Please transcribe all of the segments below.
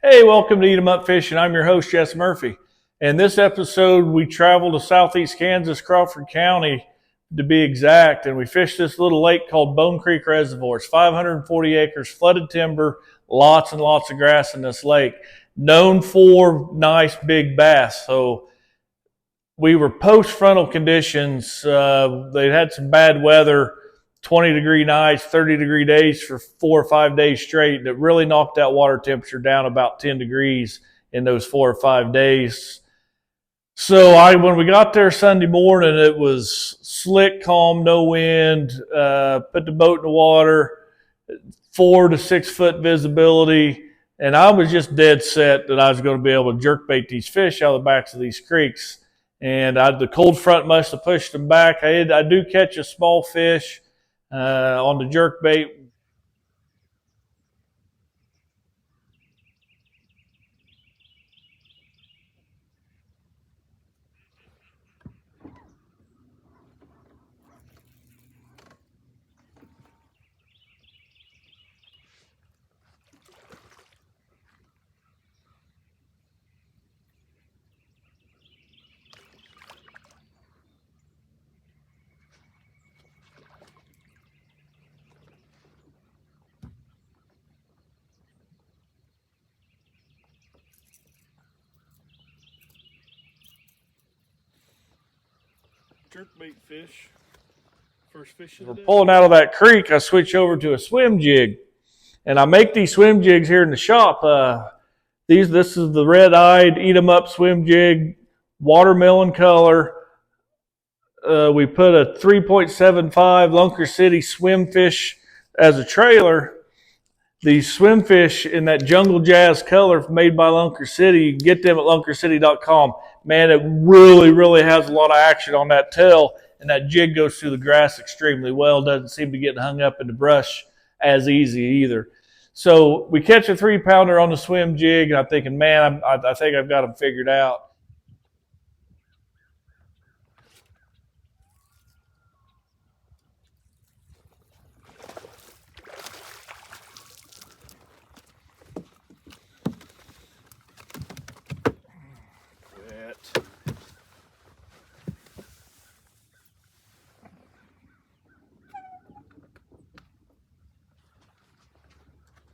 Hey, welcome to Eat 'em Up Fishing. I'm your host, Jess Murphy. In this episode, we travel to southeast Kansas, Crawford County to be exact, and we fished this little lake called Bonecreek Reservoir. It's 540 acres, flooded timber, lots and lots of grass in this lake, known for nice big bass. So we were post-frontal conditions. They had some bad weather, 20-degree nights, 30-degree days for 4 or 5 days straight. That really knocked that water temperature down about 10 degrees in those 4 or 5 days. So when we got there Sunday morning, it was slick, calm, no wind. Put the boat in the water, 4 to 6 foot visibility. And I was just dead set that I was going to be able to jerkbait these fish out of the backs of these creeks. And the cold front must have pushed them back. I do catch a small fish on the jerkbait. Jerkbait fish. First fish of the day. We're pulling out of that creek. I switch over to a swim jig, and I make these swim jigs here in the shop. This is the red-eyed Eat 'em Up swim jig, watermelon color. We put a 3.75 Lunker City swim fish as a trailer. These swim fish in that jungle jazz color made by Lunker City, you can get them at lunkercity.com. Man, it really, really has a lot of action on that tail, and that jig goes through the grass extremely well. Doesn't seem to get hung up in the brush as easy either. So we catch a 3-pounder on the swim jig, and I'm thinking, man, I think I've got them figured out.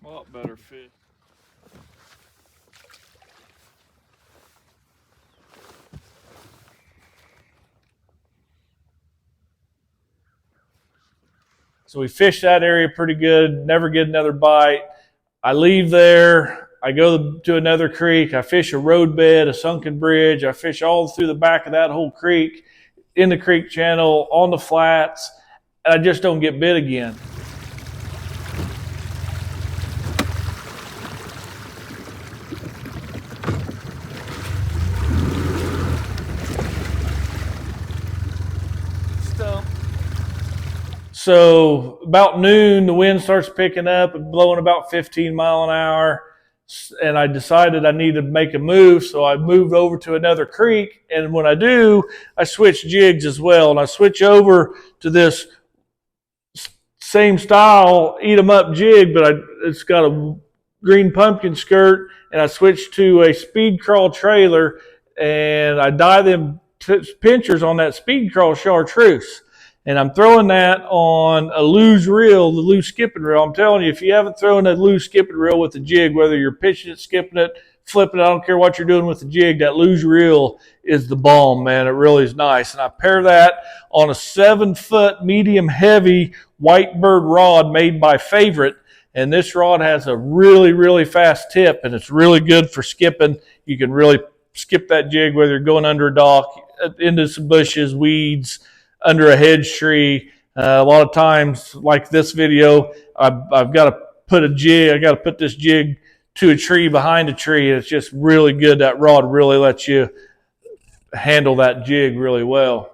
A lot better fish. So we fish that area pretty good, never get another bite. I leave there, I go to another creek, I fish a roadbed, a sunken bridge, I fish all through the back of that whole creek, in the creek channel, on the flats, and I just don't get bit again. So about noon, the wind starts picking up and blowing about 15 miles an hour. And I decided I needed to make a move. So I moved over to another creek. And when I do, I switch jigs as well. And I switch over to this same style Eat 'em Up jig, but it's got a green pumpkin skirt. And I switch to a speed crawl trailer. And I dye them pinchers on that speed crawl chartreuse. And I'm throwing that on a loose reel, the loose skipping reel. I'm telling you, if you haven't thrown a loose skipping reel with a jig, whether you're pitching it, skipping it, flipping it, I don't care what you're doing with the jig, that loose reel is the bomb, man. It really is nice. And I pair that on a 7-foot medium heavy white bird rod made by Favorite. And this rod has a really, really fast tip, and it's really good for skipping. You can really skip that jig whether you're going under a dock, into some bushes, weeds, under a hedge tree. A lot of times, like this video, I've got to put a jig, I got to put this jig to a tree behind a tree. It's just really good. That rod really lets you handle that jig really well.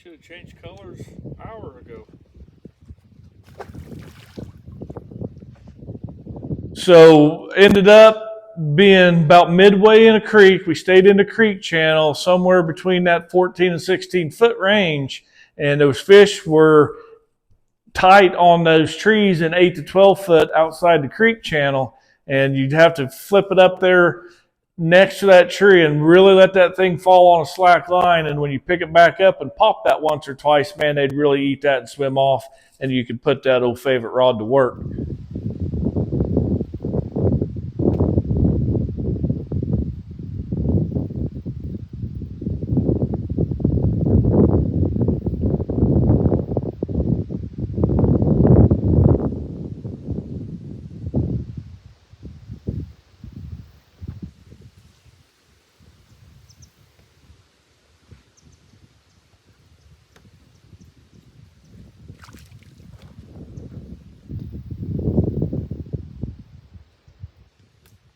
should have changed colors an hour ago. So ended up being about midway in a creek. We stayed in the creek channel somewhere between that 14 and 16 foot range, and those fish were tight on those trees in 8 to 12 foot outside the creek channel, and you'd have to flip it up there next to that tree and really let that thing fall on a slack line. And when you pick it back up and pop that once or twice, man, they'd really eat that and swim off, and you could put that old favorite rod to work.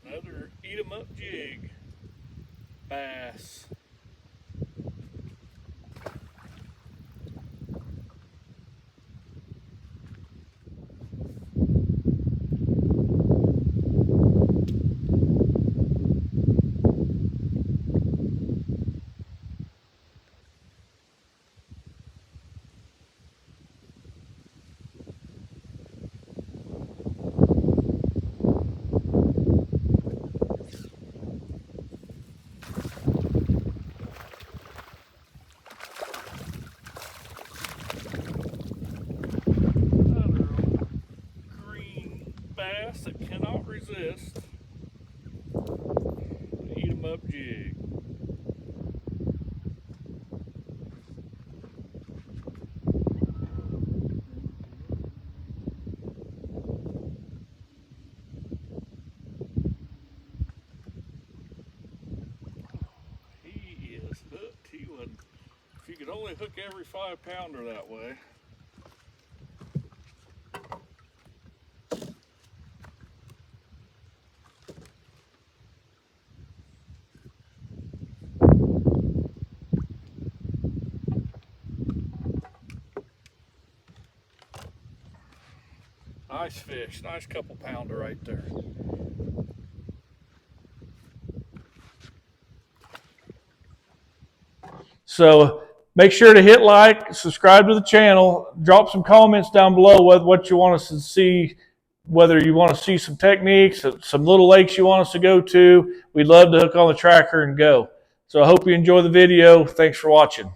Another eat 'em up jig bass. That cannot resist the eat 'em up jig. He is hooked. He would, if you could only hook every 5-pounder that way. Nice fish, nice couple pounder right there. So make sure to hit like, subscribe to the channel, drop some comments down below what you want us to see, whether you want to see some techniques, some little lakes you want us to go to. We'd love to hook on the tracker and go. So I hope you enjoy the video. Thanks for watching.